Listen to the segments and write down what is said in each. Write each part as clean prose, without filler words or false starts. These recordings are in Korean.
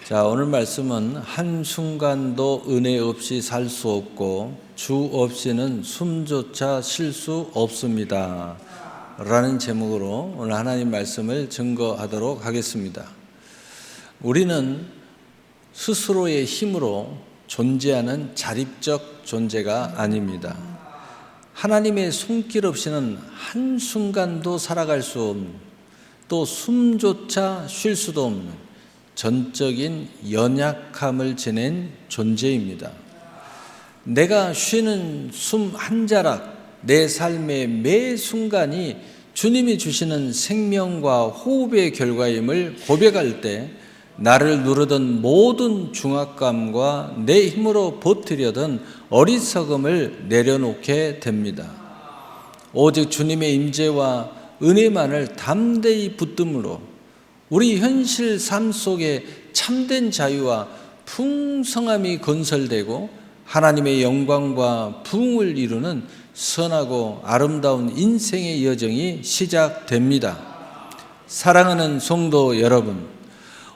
자, 오늘 말씀은 한순간도 은혜 없이 살 수 없고 주 없이는 숨조차 쉴 수 없습니다 라는 제목으로 오늘 하나님 말씀을 증거하도록 하겠습니다. 우리는 스스로의 힘으로 존재하는 자립적 존재가 아닙니다. 하나님의 손길 없이는 한순간도 살아갈 수 없는, 또 숨조차 쉴 수도 없는 전적인 연약함을 지닌 존재입니다. 내가 쉬는 숨 한 자락, 내 삶의 매 순간이 주님이 주시는 생명과 호흡의 결과임을 고백할 때 나를 누르던 모든 중압감과 내 힘으로 버티려던 어리석음을 내려놓게 됩니다. 오직 주님의 임재와 은혜만을 담대히 붙듦으로 우리 현실 삶 속에 참된 자유와 풍성함이 건설되고 하나님의 영광과 부흥을 이루는 선하고 아름다운 인생의 여정이 시작됩니다. 사랑하는 성도 여러분,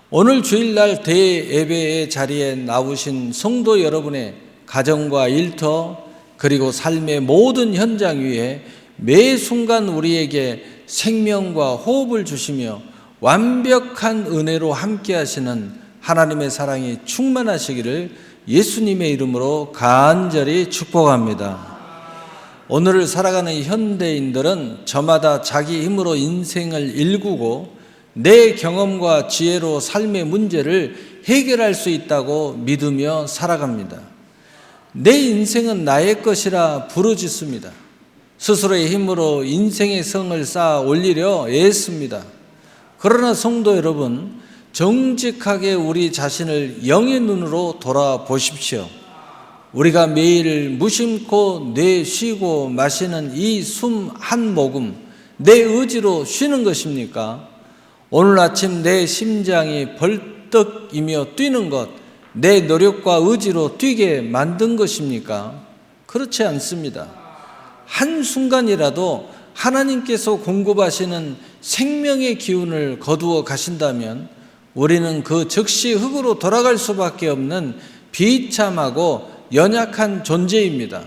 오늘 주일날 대예배의 자리에 나오신 성도 여러분의 가정과 일터 그리고 삶의 모든 현장 위에 매 순간 우리에게 생명과 호흡을 주시며 완벽한 은혜로 함께 하시는 하나님의 사랑이 충만하시기를 예수님의 이름으로 간절히 축복합니다. 오늘을 살아가는 현대인들은 저마다 자기 힘으로 인생을 일구고 내 경험과 지혜로 삶의 문제를 해결할 수 있다고 믿으며 살아갑니다. 내 인생은 나의 것이라 부르짖습니다. 스스로의 힘으로 인생의 성을 쌓아 올리려 애씁니다. 그러나 성도 여러분, 정직하게 우리 자신을 영의 눈으로 돌아보십시오. 우리가 매일 무심코 내쉬고 마시는 이 숨 한 모금, 내 의지로 쉬는 것입니까? 오늘 아침 내 심장이 벌떡이며 뛰는 것, 내 노력과 의지로 뛰게 만든 것입니까? 그렇지 않습니다. 한순간이라도 하나님께서 공급하시는 생명의 기운을 거두어 가신다면 우리는 그 즉시 흙으로 돌아갈 수밖에 없는 비참하고 연약한 존재입니다.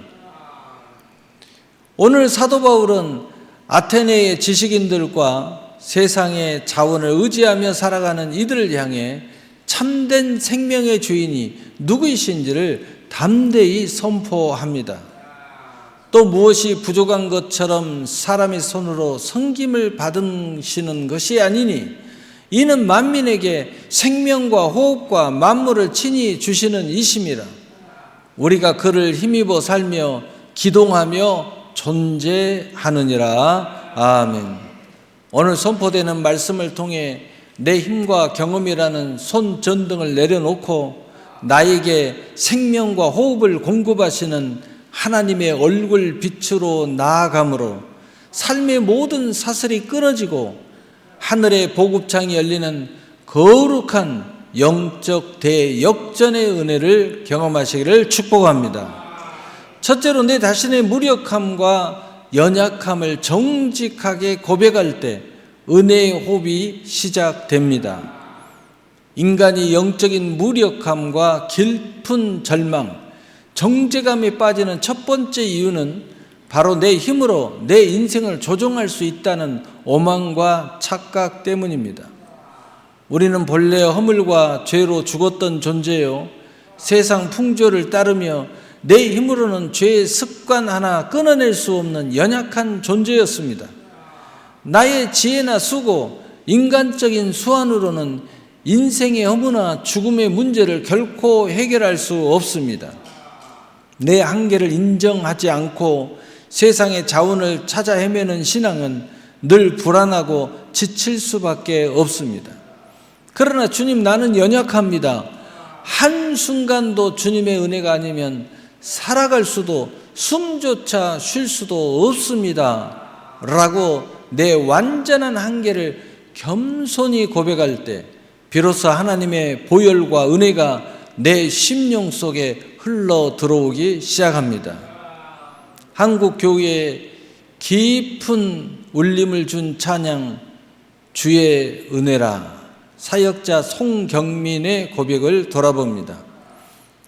오늘 사도 바울은 아테네의 지식인들과 세상의 자원을 의지하며 살아가는 이들을 향해 참된 생명의 주인이 누구이신지를 담대히 선포합니다. 또 무엇이 부족한 것처럼 사람의 손으로 섬김을 받으시는 것이 아니니 이는 만민에게 생명과 호흡과 만물을 친히 주시는 이심이라. 우리가 그를 힘입어 살며 기동하며 존재하느니라. 아멘. 오늘 선포되는 말씀을 통해 내 힘과 경험이라는 손전등을 내려놓고 나에게 생명과 호흡을 공급하시는 하나님의 얼굴 빛으로 나아감으로 삶의 모든 사슬이 끊어지고 하늘의 보급창이 열리는 거룩한 영적 대역전의 은혜를 경험하시기를 축복합니다. 첫째로 내 자신의 무력함과 연약함을 정직하게 고백할 때 은혜의 호흡이 시작됩니다. 인간이 영적인 무력함과 깊은 절망, 정죄감에 빠지는 첫 번째 이유는 바로 내 힘으로 내 인생을 조종할 수 있다는 오만과 착각 때문입니다. 우리는 본래 허물과 죄로 죽었던 존재요, 세상 풍조를 따르며 내 힘으로는 죄의 습관 하나 끊어낼 수 없는 연약한 존재였습니다. 나의 지혜나 수고, 인간적인 수완으로는 인생의 허무나 죽음의 문제를 결코 해결할 수 없습니다. 내 한계를 인정하지 않고 세상의 자원을 찾아 헤매는 신앙은 늘 불안하고 지칠 수밖에 없습니다. 그러나 주님, 나는 연약합니다. 한순간도 주님의 은혜가 아니면 살아갈 수도 숨조차 쉴 수도 없습니다 라고 내 완전한 한계를 겸손히 고백할 때 비로소 하나님의 보혈과 은혜가 내 심령 속에 흘러 들어오기 시작합니다. 한국 교회에 깊은 울림을 준 찬양, 주의 은혜라 사역자 송경민의 고백을 돌아봅니다.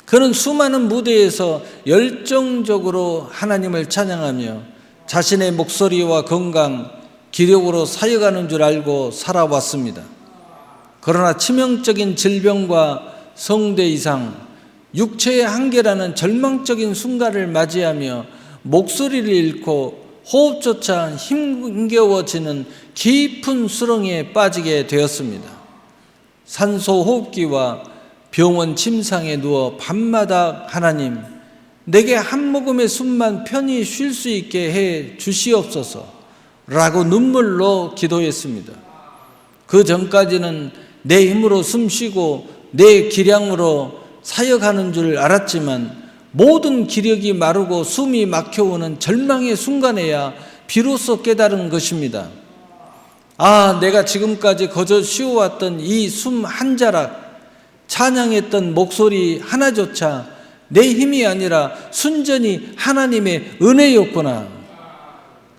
그는 수많은 무대에서 열정적으로 하나님을 찬양하며 자신의 목소리와 건강, 기력으로 사역하는 줄 알고 살아왔습니다. 그러나 치명적인 질병과 성대 이상, 육체의 한계라는 절망적인 순간을 맞이하며 목소리를 잃고 호흡조차 힘겨워지는 깊은 수렁에 빠지게 되었습니다. 산소 호흡기와 병원 침상에 누워 밤마다 하나님, 내게 한 모금의 숨만 편히 쉴 수 있게 해 주시옵소서 라고 눈물로 기도했습니다. 그 전까지는 내 힘으로 숨 쉬고 내 기량으로 사역하는 줄 알았지만 모든 기력이 마르고 숨이 막혀오는 절망의 순간에야 비로소 깨달은 것입니다. 아, 내가 지금까지 거저 쉬어왔던 이 숨 한 자락, 찬양했던 목소리 하나조차 내 힘이 아니라 순전히 하나님의 은혜였구나.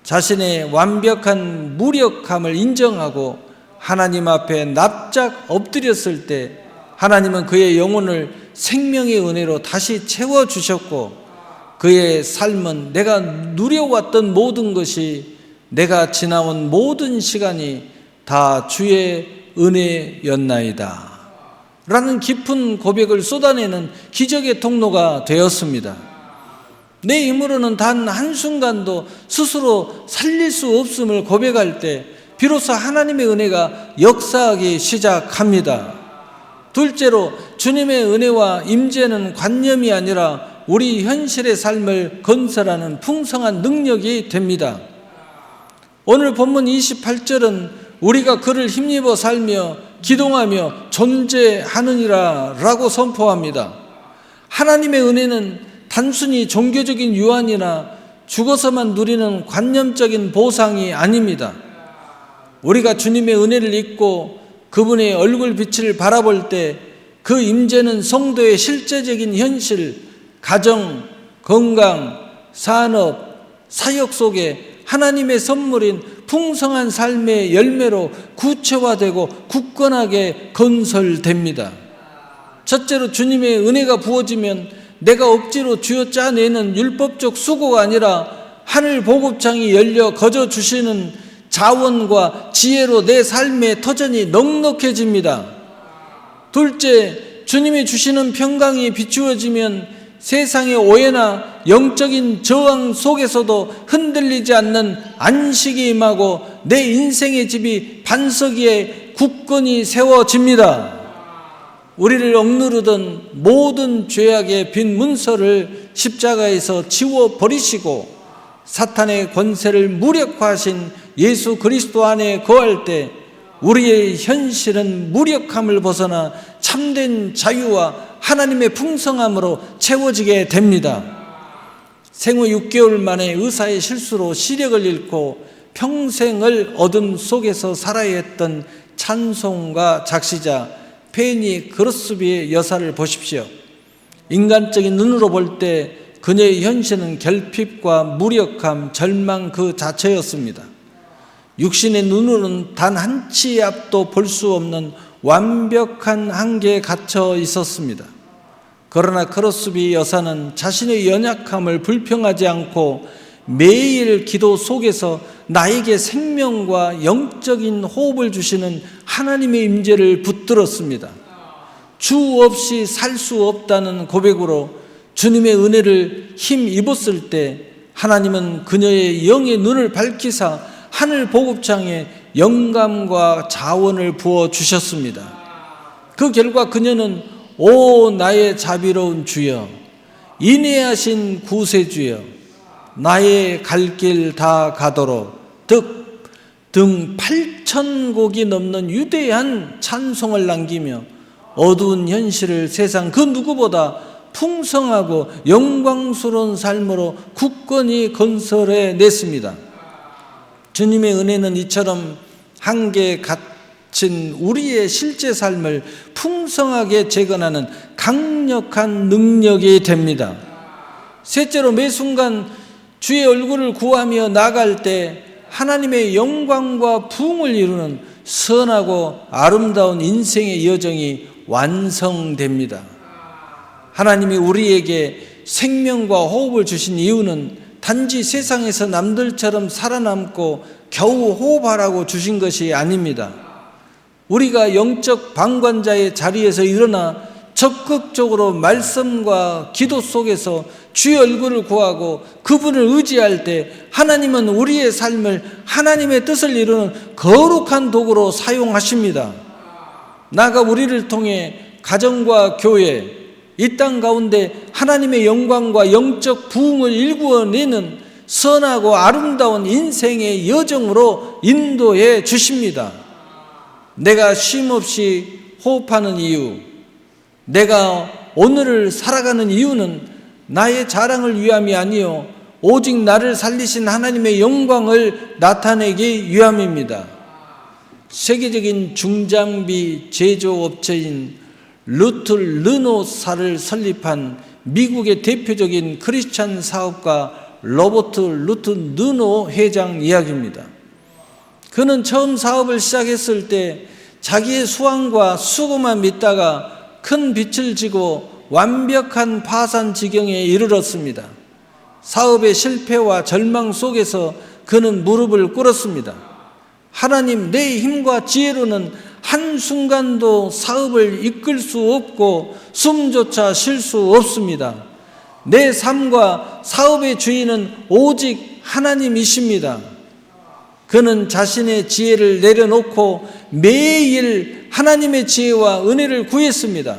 자신의 완벽한 무력함을 인정하고 하나님 앞에 납작 엎드렸을 때 하나님은 그의 영혼을 생명의 은혜로 다시 채워주셨고 그의 삶은 내가 누려왔던 모든 것이, 내가 지나온 모든 시간이 다 주의 은혜였나이다 라는 깊은 고백을 쏟아내는 기적의 통로가 되었습니다. 내 힘으로는 단 한순간도 스스로 살릴 수 없음을 고백할 때 비로소 하나님의 은혜가 역사하기 시작합니다. 둘째로, 주님의 은혜와 임재는 관념이 아니라 우리 현실의 삶을 건설하는 풍성한 능력이 됩니다. 오늘 본문 28절은 우리가 그를 힘입어 살며 기동하며 존재하느니라 라고 선포합니다. 하나님의 은혜는 단순히 종교적인 유한이나 죽어서만 누리는 관념적인 보상이 아닙니다. 우리가 주님의 은혜를 잊고 그분의 얼굴 빛을 바라볼 때 그 임재는 성도의 실제적인 현실, 가정, 건강, 산업, 사역 속에 하나님의 선물인 풍성한 삶의 열매로 구체화되고 굳건하게 건설됩니다. 첫째로, 주님의 은혜가 부어지면 내가 억지로 쥐어짜내는 율법적 수고가 아니라 하늘 보급창이 열려 거저 주시는 자원과 지혜로 내 삶의 터전이 넉넉해집니다. 둘째, 주님이 주시는 평강이 비추어지면 세상의 오해나 영적인 저항 속에서도 흔들리지 않는 안식이 임하고 내 인생의 집이 반석 위에 굳건히 세워집니다. 우리를 억누르던 모든 죄악의 빈 문서를 십자가에서 지워버리시고 사탄의 권세를 무력화하신 예수 그리스도 안에 거할 때 우리의 현실은 무력함을 벗어나 참된 자유와 하나님의 풍성함으로 채워지게 됩니다. 생후 6개월 만에 의사의 실수로 시력을 잃고 평생을 어둠 속에서 살아야 했던 찬송가 작시자 페니 그로스비의 여사를 보십시오. 인간적인 눈으로 볼 때 그녀의 현실은 결핍과 무력함, 절망 그 자체였습니다. 육신의 눈으로는 단 한 치 앞도 볼 수 없는 완벽한 한계에 갇혀 있었습니다. 그러나 크로스비 여사는 자신의 연약함을 불평하지 않고 매일 기도 속에서 나에게 생명과 영적인 호흡을 주시는 하나님의 임재를 붙들었습니다. 주 없이 살 수 없다는 고백으로 주님의 은혜를 힘입었을 때 하나님은 그녀의 영의 눈을 밝히사 하늘 보급창에 영감과 자원을 부어주셨습니다. 그 결과 그녀는 오 나의 자비로운 주여, 인애하신 구세주여, 나의 갈 길 다 가도록 등 8,000곡이 넘는 위대한 찬송을 남기며 어두운 현실을 세상 그 누구보다 풍성하고 영광스러운 삶으로 굳건히 건설해 냈습니다. 주님의 은혜는 이처럼 한계에 갇힌 우리의 실제 삶을 풍성하게 재건하는 강력한 능력이 됩니다. 셋째로, 매 순간 주의 얼굴을 구하며 나갈 때 하나님의 영광과 부흥을 이루는 선하고 아름다운 인생의 여정이 완성됩니다. 하나님이 우리에게 생명과 호흡을 주신 이유는 단지 세상에서 남들처럼 살아남고 겨우 호흡하라고 주신 것이 아닙니다. 우리가 영적 방관자의 자리에서 일어나 적극적으로 말씀과 기도 속에서 주의 얼굴을 구하고 그분을 의지할 때 하나님은 우리의 삶을 하나님의 뜻을 이루는 거룩한 도구로 사용하십니다. 나아가 우리를 통해 가정과 교회, 이 땅 가운데 하나님의 영광과 영적 부흥을 일구어내는 선하고 아름다운 인생의 여정으로 인도해 주십니다. 내가 쉼없이 호흡하는 이유, 내가 오늘을 살아가는 이유는 나의 자랑을 위함이 아니요 오직 나를 살리신 하나님의 영광을 나타내기 위함입니다. 세계적인 중장비 제조업체인 루트 르노사를 설립한 미국의 대표적인 크리스찬 사업가 로버트 루트 르노 회장 이야기입니다. 그는 처음 사업을 시작했을 때 자기의 수완과 수고만 믿다가 큰 빚을 지고 완벽한 파산 지경에 이르렀습니다. 사업의 실패와 절망 속에서 그는 무릎을 꿇었습니다. 하나님, 내 힘과 지혜로는 한순간도 사업을 이끌 수 없고 숨조차 쉴 수 없습니다. 내 삶과 사업의 주인은 오직 하나님이십니다. 그는 자신의 지혜를 내려놓고 매일 하나님의 지혜와 은혜를 구했습니다.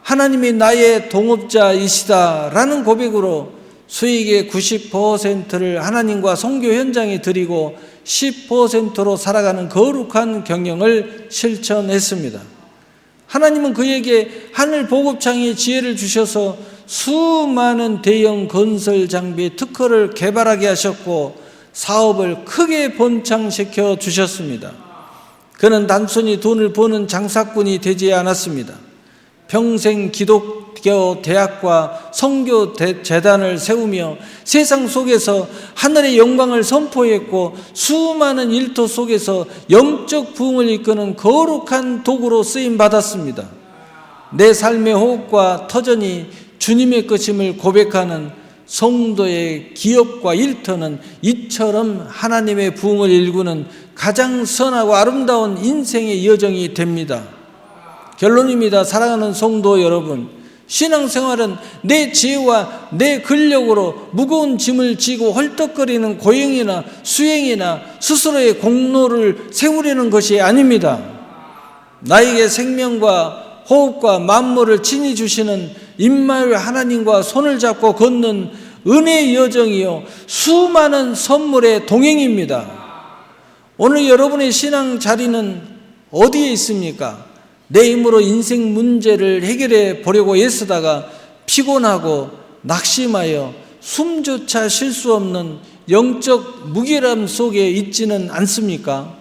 하나님이 나의 동업자이시다라는 고백으로 수익의 90%를 하나님과 선교 현장에 드리고 10%로 살아가는 거룩한 경영을 실천했습니다. 하나님은 그에게 하늘 보급창의 지혜를 주셔서 수많은 대형 건설 장비 특허를 개발하게 하셨고 사업을 크게 번창시켜 주셨습니다. 그는 단순히 돈을 버는 장사꾼이 되지 않았습니다. 평생 기독교 대학과 선교 재단을 세우며 세상 속에서 하늘의 영광을 선포했고 수많은 일터 속에서 영적 부흥을 이끄는 거룩한 도구로 쓰임 받았습니다. 내 삶의 호흡과 터전이 주님의 것임을 고백하는 성도의 기업과 일터는 이처럼 하나님의 부흥을 일구는 가장 선하고 아름다운 인생의 여정이 됩니다. 결론입니다. 사랑하는 성도 여러분, 신앙생활은 내 지혜와 내 근력으로 무거운 짐을 지고 헐떡거리는 고행이나 수행이나 스스로의 공로를 세우려는 것이 아닙니다. 나에게 생명과 호흡과 만물을 친히 주시는 임마누엘 하나님과 손을 잡고 걷는 은혜의 여정이요 수많은 선물의 동행입니다. 오늘 여러분의 신앙 자리는 어디에 있습니까? 내 힘으로 인생 문제를 해결해 보려고 애쓰다가 피곤하고 낙심하여 숨조차 쉴 수 없는 영적 무게람 속에 있지는 않습니까?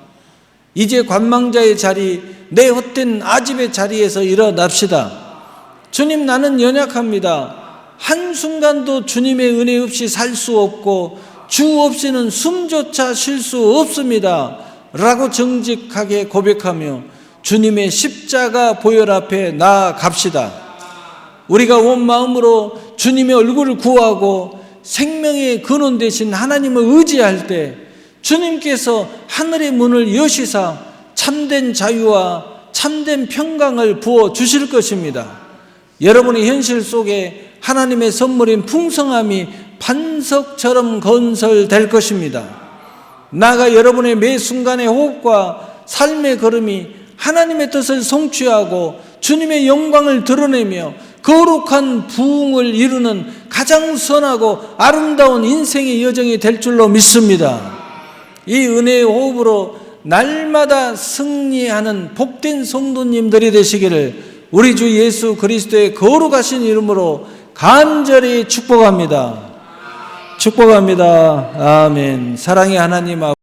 이제 관망자의 자리, 내 헛된 아집의 자리에서 일어납시다. 주님, 나는 연약합니다. 한순간도 주님의 은혜 없이 살 수 없고 주 없이는 숨조차 쉴 수 없습니다 라고 정직하게 고백하며 주님의 십자가 보혈 앞에 나아갑시다. 우리가 온 마음으로 주님의 얼굴을 구하고 생명의 근원 되신 하나님을 의지할 때 주님께서 하늘의 문을 여시사 참된 자유와 참된 평강을 부어 주실 것입니다. 여러분의 현실 속에 하나님의 선물인 풍성함이 반석처럼 건설될 것입니다. 나아가 여러분의 매 순간의 호흡과 삶의 걸음이 하나님의 뜻을 성취하고 주님의 영광을 드러내며 거룩한 부흥을 이루는 가장 선하고 아름다운 인생의 여정이 될 줄로 믿습니다. 이 은혜의 호흡으로 날마다 승리하는 복된 성도님들이 되시기를 우리 주 예수 그리스도의 거룩하신 이름으로 간절히 축복합니다. 축복합니다. 아멘. 사랑의 하나님 아버지,